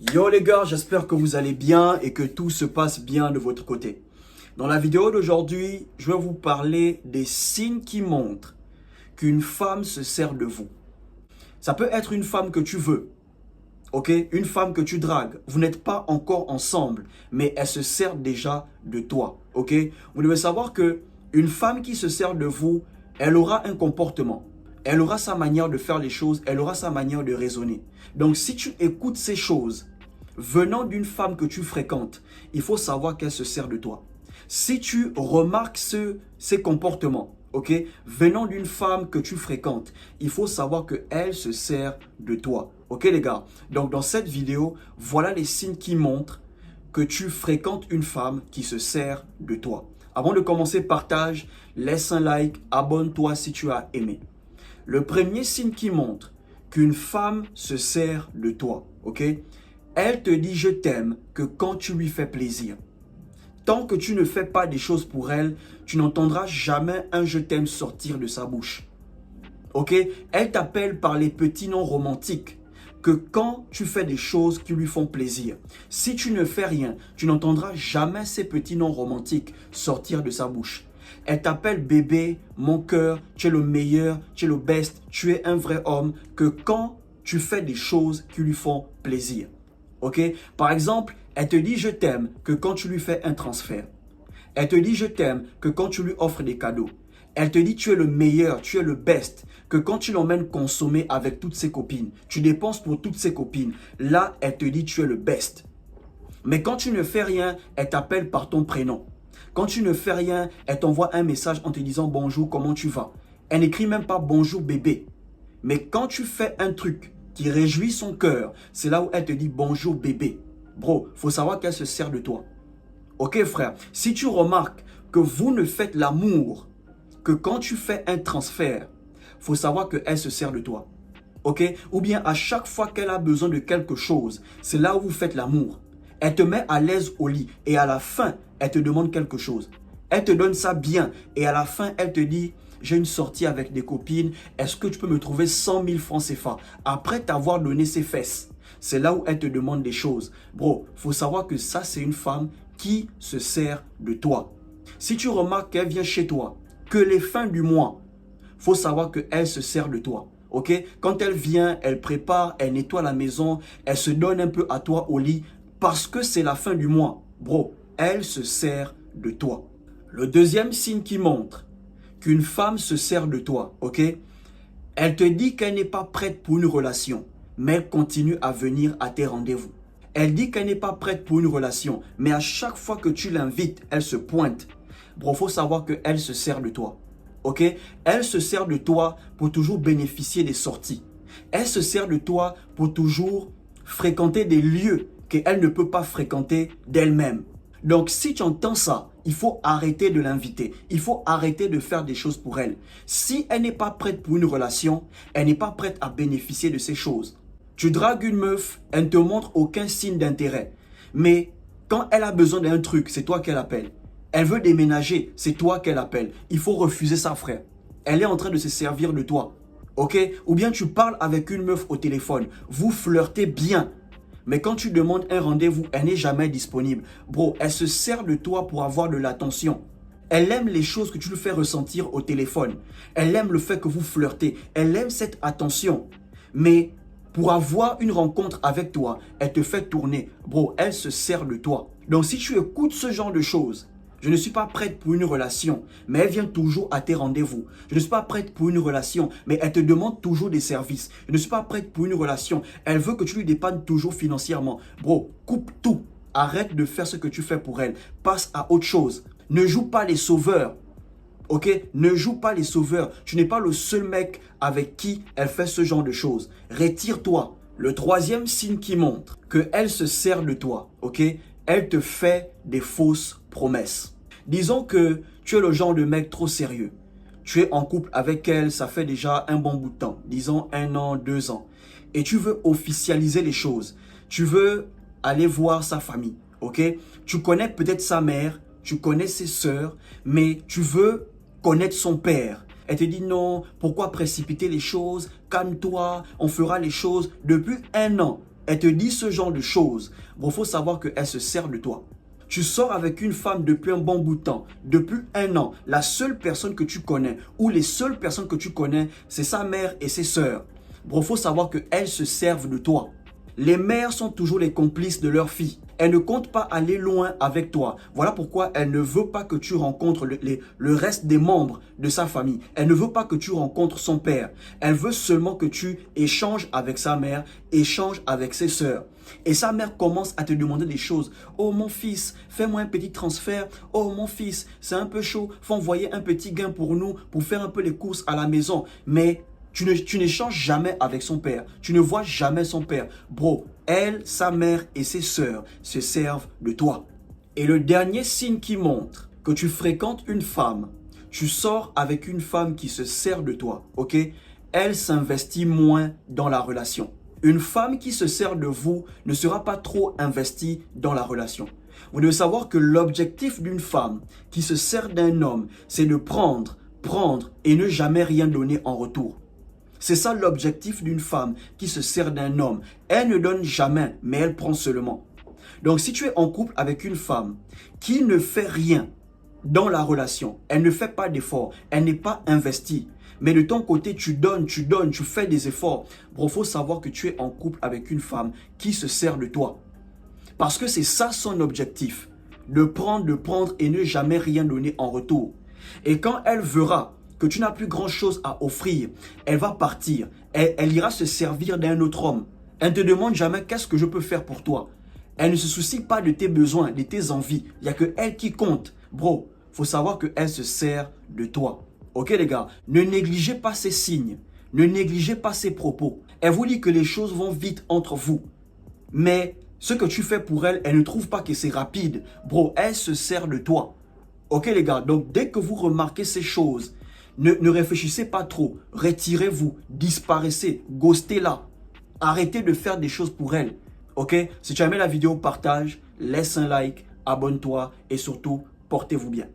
Yo les gars, j'espère que vous allez bien et que tout se passe bien de votre côté. Dans la vidéo d'aujourd'hui, je vais vous parler des signes qui montrent qu'une femme se sert de vous. Ça peut être une femme que tu veux, ok? Une femme que tu dragues. Vous n'êtes pas encore ensemble, mais elle se sert déjà de toi, ok? Vous devez savoir que une femme qui se sert de vous, elle aura un comportement. Elle aura sa manière de faire les choses, elle aura sa manière de raisonner. Donc si tu écoutes ces choses venant d'une femme que tu fréquentes, il faut savoir qu'elle se sert de toi. Si tu remarques ces comportements, ok, venant d'une femme que tu fréquentes, il faut savoir qu'elle se sert de toi. Ok les gars? Donc dans cette vidéo, voilà les signes qui montrent que tu fréquentes une femme qui se sert de toi. Avant de commencer, partage, laisse un like, abonne-toi si tu as aimé. Le premier signe qui montre qu'une femme se sert de toi, ok? Elle te dit je t'aime que quand tu lui fais plaisir. Tant que tu ne fais pas des choses pour elle, tu n'entendras jamais un je t'aime sortir de sa bouche. Ok? Elle t'appelle par les petits noms romantiques que quand tu fais des choses qui lui font plaisir. Si tu ne fais rien, tu n'entendras jamais ces petits noms romantiques sortir de sa bouche. Elle t'appelle bébé, mon cœur, tu es le meilleur, tu es le best, tu es un vrai homme, que quand tu fais des choses qui lui font plaisir. Ok? Par exemple, elle te dit je t'aime que quand tu lui fais un transfert. Elle te dit je t'aime que quand tu lui offres des cadeaux. Elle te dit tu es le meilleur, tu es le best, que quand tu l'emmènes consommer avec toutes ses copines, tu dépenses pour toutes ses copines. Là, elle te dit tu es le best. Mais quand tu ne fais rien, elle t'appelle par ton prénom. Quand tu ne fais rien, elle t'envoie un message en te disant bonjour, comment tu vas? Elle n'écrit même pas bonjour bébé. Mais quand tu fais un truc qui réjouit son cœur, c'est là où elle te dit bonjour bébé. Bro, faut savoir qu'elle se sert de toi. Ok frère, si tu remarques que vous ne faites l'amour que quand tu fais un transfert, faut savoir qu'elle se sert de toi. Ok? Ou bien à chaque fois qu'elle a besoin de quelque chose, c'est là où vous faites l'amour. Elle te met à l'aise au lit et à la fin, elle te demande quelque chose. Elle te donne ça bien et à la fin, elle te dit j'ai une sortie avec des copines, est-ce que tu peux me trouver 100 000 francs CFA après t'avoir donné ses fesses? C'est là où elle te demande des choses. Bro, faut savoir que ça, c'est une femme qui se sert de toi. Si tu remarques qu'elle vient chez toi, que les fins du mois, faut savoir qu'elle se sert de toi. Ok? Quand elle vient, elle prépare, elle nettoie la maison, elle se donne un peu à toi au lit parce que c'est la fin du mois. Bro, elle se sert de toi. Le deuxième signe qui montre qu'une femme se sert de toi, ok? Elle te dit qu'elle n'est pas prête pour une relation, mais elle continue à venir à tes rendez-vous. Elle dit qu'elle n'est pas prête pour une relation, mais à chaque fois que tu l'invites, elle se pointe. Bro, faut savoir qu'elle se sert de toi. Ok? Elle se sert de toi pour toujours bénéficier des sorties. Elle se sert de toi pour toujours fréquenter des lieux qu'elle ne peut pas fréquenter d'elle-même. Donc, si tu entends ça, il faut arrêter de l'inviter. Il faut arrêter de faire des choses pour elle. Si elle n'est pas prête pour une relation, elle n'est pas prête à bénéficier de ces choses. Tu dragues une meuf, elle ne te montre aucun signe d'intérêt. Mais quand elle a besoin d'un truc, c'est toi qu'elle appelle. Elle veut déménager, c'est toi qu'elle appelle. Il faut refuser ça, frère. Elle est en train de se servir de toi. Ok? Ou bien tu parles avec une meuf au téléphone. Vous flirtez bien. Mais quand tu demandes un rendez-vous, elle n'est jamais disponible. Bro, elle se sert de toi pour avoir de l'attention. Elle aime les choses que tu lui fais ressentir au téléphone. Elle aime le fait que vous flirtez. Elle aime cette attention. Mais pour avoir une rencontre avec toi, elle te fait tourner. Bro, elle se sert de toi. Donc si tu écoutes ce genre de choses, je ne suis pas prête pour une relation, mais elle vient toujours à tes rendez-vous. Je ne suis pas prête pour une relation, mais elle te demande toujours des services. Je ne suis pas prête pour une relation. Elle veut que tu lui dépannes toujours financièrement. Bro, coupe tout. Arrête de faire ce que tu fais pour elle. Passe à autre chose. Ne joue pas les sauveurs. Ok? Ne joue pas les sauveurs. Tu n'es pas le seul mec avec qui elle fait ce genre de choses. Retire-toi. Le troisième signe qui montre qu'elle se sert de toi, ok? Elle te fait des fausses promesses. Disons que tu es le genre de mec trop sérieux. Tu es en couple avec elle, ça fait déjà un bon bout de temps. Disons 1 an, 2 ans. Et tu veux officialiser les choses. Tu veux aller voir sa famille, ok? Tu connais peut-être sa mère, tu connais ses sœurs, mais tu veux connaître son père. Elle te dit non, pourquoi précipiter les choses? Calme-toi, on fera les choses depuis 1 an. elle te dit ce genre de choses, bon, il faut savoir qu'elle se sert de toi. Tu sors avec une femme depuis un bon bout de temps, depuis 1 an. La seule personne que tu connais ou les seules personnes que tu connais, c'est sa mère et ses sœurs. Bon, il faut savoir qu'elles se servent de toi. Les mères sont toujours les complices de leurs filles. Elle ne compte pas aller loin avec toi. Voilà pourquoi elle ne veut pas que tu rencontres le reste des membres de sa famille. Elle ne veut pas que tu rencontres son père. Elle veut seulement que tu échanges avec sa mère, échanges avec ses sœurs. Et sa mère commence à te demander des choses. Oh mon fils, fais-moi un petit transfert. Oh mon fils, c'est un peu chaud. Faut envoyer un petit gain pour nous, pour faire un peu les courses à la maison. Mais tu n'échanges jamais avec son père. Tu ne vois jamais son père. Bro, elle, sa mère et ses sœurs se servent de toi. Et le dernier signe qui montre que tu fréquentes une femme, tu sors avec une femme qui se sert de toi, ok? Elle s'investit moins dans la relation. Une femme qui se sert de vous ne sera pas trop investie dans la relation. Vous devez savoir que l'objectif d'une femme qui se sert d'un homme, c'est de prendre et ne jamais rien donner en retour. C'est ça l'objectif d'une femme qui se sert d'un homme. Elle ne donne jamais, mais elle prend seulement. Donc si tu es en couple avec une femme qui ne fait rien dans la relation, elle ne fait pas d'efforts, elle n'est pas investie, mais de ton côté tu donnes, tu fais des efforts, il faut savoir que tu es en couple avec une femme qui se sert de toi. Parce que c'est ça son objectif, de prendre et ne jamais rien donner en retour. Et quand elle verra que tu n'as plus grand-chose à offrir, elle va partir. Elle ira se servir d'un autre homme. Elle ne te demande jamais qu'est-ce que je peux faire pour toi. Elle ne se soucie pas de tes besoins, de tes envies. Il n'y a que elle qui compte. Bro, il faut savoir qu'elle se sert de toi. Ok les gars, ne négligez pas ces signes. Ne négligez pas ces propos. Elle vous dit que les choses vont vite entre vous. Mais ce que tu fais pour elle, elle ne trouve pas que c'est rapide. Bro, elle se sert de toi. Ok les gars, donc dès que vous remarquez ces choses, ne réfléchissez pas trop, retirez-vous, disparaissez, ghostez-la. Arrêtez de faire des choses pour elle. Ok? Si tu as aimé la vidéo, partage, laisse un like, abonne-toi et surtout, portez-vous bien.